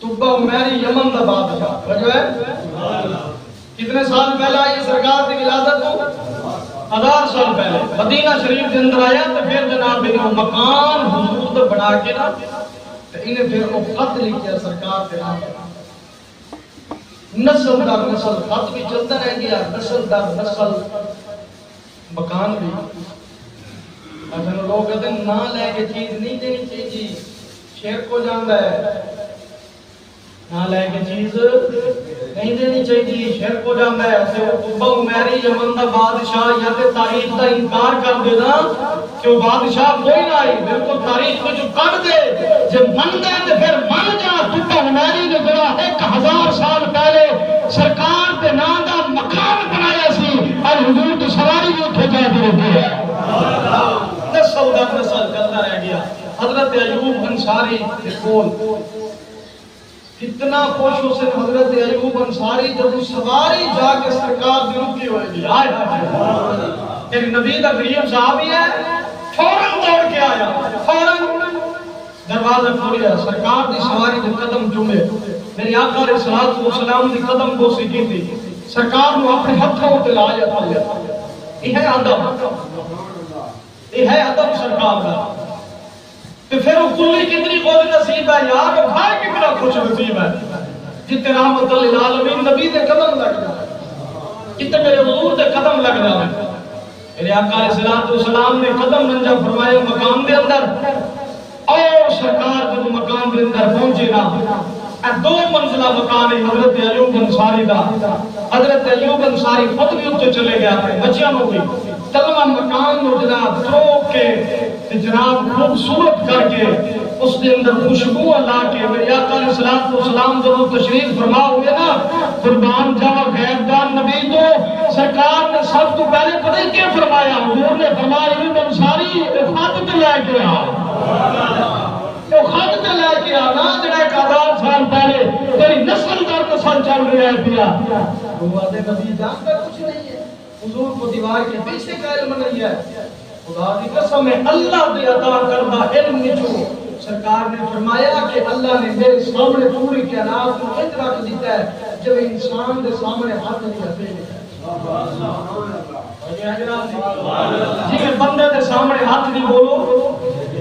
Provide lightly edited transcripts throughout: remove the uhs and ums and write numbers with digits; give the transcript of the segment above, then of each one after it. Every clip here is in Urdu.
تبا عمیری یمن دا بادشاہ وجہ ہے کتنے سال پہلے آئی سرکار کی ولادت کو 1000 سال پہلے مدینہ شریف کے اندر آیا تو پھر جناب انہوں مکان حضور دا بنا کے نا تو انہیں پھر وہ خط لکھیا سرکار کے نام نسل در نسل خط بھی چلتا رہ گیا نسل در نسل مکان بھی اگر لوگ کہتے ہیں نہ لے کے چیز نہیں دینی چاہیے شیر کو جاندہ ہے نہ لے کے چیز نہیں دینی چاہیے شیر کو جاندہ ہے اسے قبہ عمیری یمن دا بادشاہ یا تے تاریخ دا انکار کر دینا کہ وہ بادشاہ کوئی نہ آئی بالکل تاریخ میں جو کر دے جب من دے تو پھر من جا قبہ عمیری نے جڑا 1000 سال پہلے سرکار دے نام دا مکان بنایا سی اور حضور کی سواری بھی اٹھے جا دے رہے ہیں نسل در نسل چلتا رہ گیا حضرت ایوب انصاری کے کول کتنا خوش ہو سے حضرت ایوب انصاری جب سواری جا کے سرکار دی رکی ہوئے گی ایک نبی دا غریب صحابی ہے فوراً دوڑ کے آیا فوراً دروازہ کھولیا سرکار دی سواری دے قدم چومے میری آقا علیہ السلام دی قدم بوسی کی تھی سرکار نے اپنے ہتھوں تے لایا تھا یہ ہے ادب یہ ہے ادب سرکار کا تو پھر وہ کلی کتنی خوش نصیب ہے یار وہ بھائی کتنا خوش نصیب ہے جتنے رحمت للعالمین نبی دے قدم لگ رہا ہے کتنے میرے حضور دے قدم لگ رہا ہے میرے آقا علیہ السلام نے قدم رنجا فرمایا مقام دے اندر اور سرکار جب مقام دے اندر پہنچے نا دو منزلہ مکان ہے حضرت ایوب انصاری دا حضرت ایوب انصاری خود بھی اتنے چلے گیا تھے بچیاں ہو گئی تلوہ مکان کو جناب تروک کے جناب خوبصورت کر کے اس کے اندر خوشبو اللہ کے میری آقا علیہ السلام جب تشریف فرما ہوئے نا قربان جاوا غیب دان نبی تو سرکار نے سب تو پہلے پتہ کیا فرمایا حضور نے فرمایا ایوب انصاری خط تے لے کے آ تو خط تے لے کے آنا جڑا 1000 سال پہلے تیری نسل در نسل چل رہا ہے پیا وہ آدھے نبی جانتا کچھ نہیں ہے حضور کو دیوار کے پیچھے کا علم نہیں ہے خدا کی قسم ہے اللہ دے عطا کردہ علم نچو سرکار نے فرمایا کہ اللہ نے میرے سامنے پوری کائنات کو انج رکھ دیتا ہے جب انسان دے سامنے ہاتھ نہیں رکھے جی بندے دے سامنے ہاتھ نہیں بولو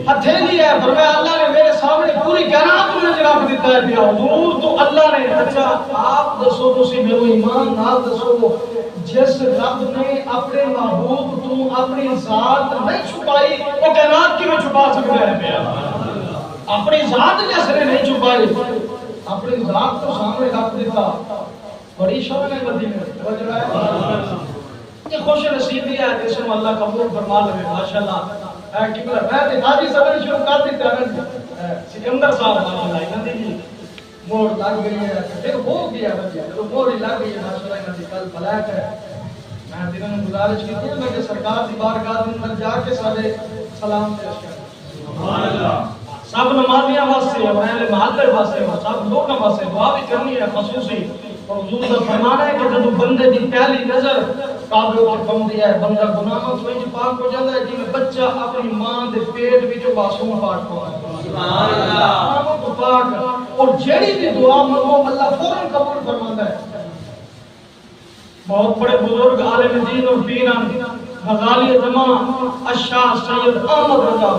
ہتھے نہیں ہے فرمایا اللہ نے میرے سامنے پوری کائنات کو انج رکھ دیتا ہے پیا حضور تو اللہ نے اچھا آپ دسو تسی میرے ایمان نال دسو جس رب نے اپنے محبوب تو اپنی ذات نہیں چھپائی وہ کائنات کی میں چھپا سکتا ہے پیا اپنی ذات جس نے نہیں چھپائی اپنی ذات تو سامنے رکھ دیتا بڑی شان ہے مدینے یہ خوش نصیبی ہے جس میں اللہ قبول فرما لے ماشاءاللہ میں تے حاجی صاحب شروع کر دیتا ہے سکندر صاحب ماشاءاللہ انہاں دی موڑ لگ گئی ہے پھر ہو گیا بچہ جو موڑ لگ گئی ہے ماشاءاللہ انہاں دی کل فلیٹ ہے میں دنوں نے گزارش کی تھی میں کہ سرکار دی بارگاہ دے اندر جا کے سارے سلام پیش کریں سبحان اللہ سب نمازیاں واسطے اور اہل محل واسطے سب لوگاں واسطے دعا بھی کرنی ہے خصوصی اور حضور کا فرمانا ہے کہ جب بندے دی پہلی نظر قابل پر پوندی ہے بندہ گناہوں تو انج پاک ہو جاتا ہے جی بچہ اپنی ماں دے پیٹ وچ معصوم پاک ہو سبحان اللہ تو پاک اور جڑی بھی دعا منگو اللہ فوراً قبول فرماتا ہے بہت بڑے بزرگ عالم دین اور پیر غزالی زمان الشاہ سید احمد رضا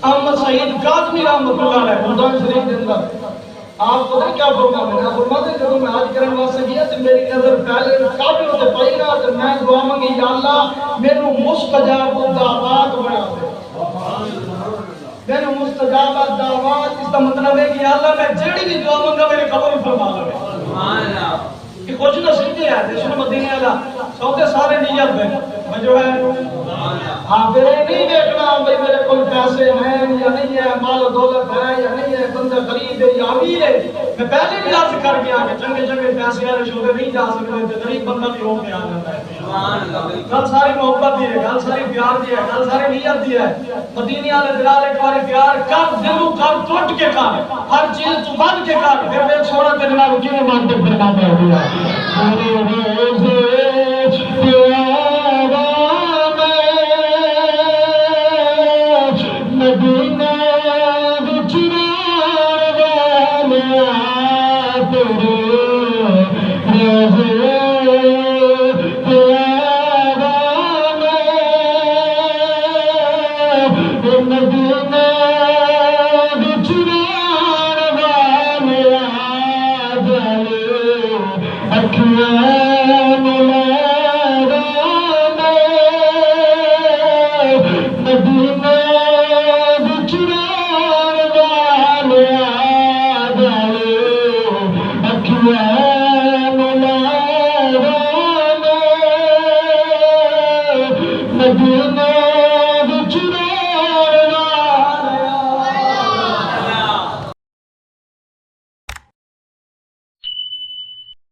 احمد سعید کاظمی رحمۃ اللہ علیہ ملتان شریف کے اندر آپ کو کیا فرماتے ہیں فرماتے ہیں جب میں حج کرنے واسطے گیا تو میری نظر پہلے کافی ہوتے پائی نا تو میں دعا مانگی یا اللہ میرے مستجاب الدعوات بنا دے میرے مستجاب الدعوات اس کا مطلب ہے کہ یا اللہ میں جڑی بھی دعا مانگا میرے قبول فرما لے سبحان اللہ کہ کچھ نہ سمجھے ہے جس مدینے والا سوتے سارے نیت ہے میں جو ہے ہاں پھر یہ نہیں دیکھنا بھائی میرے کو پیسے ہیں یا نہیں ہے مال و دولت ہے یا نہیں ہے بندہ غریب ہے یا امیر ہے میں پہلے بھی عرض کر گیا کہ چنگے چنگے پیسے والے شعبے نہیں جا سکتے تو غریب بندہ بھی ہو کے آ جاتا ہے گل ساری محبت دی ہے گل ساری پیار دی ہے گل ساری نیت دی ہے مدینے والے دلال ایک بار پیار کر دلوں کر ٹوٹ کے کر ہر چیز تو بن کے کر پھر میں سونا تیرے نال کیوں مانتے فرماتا ہے مدینہ مدینہ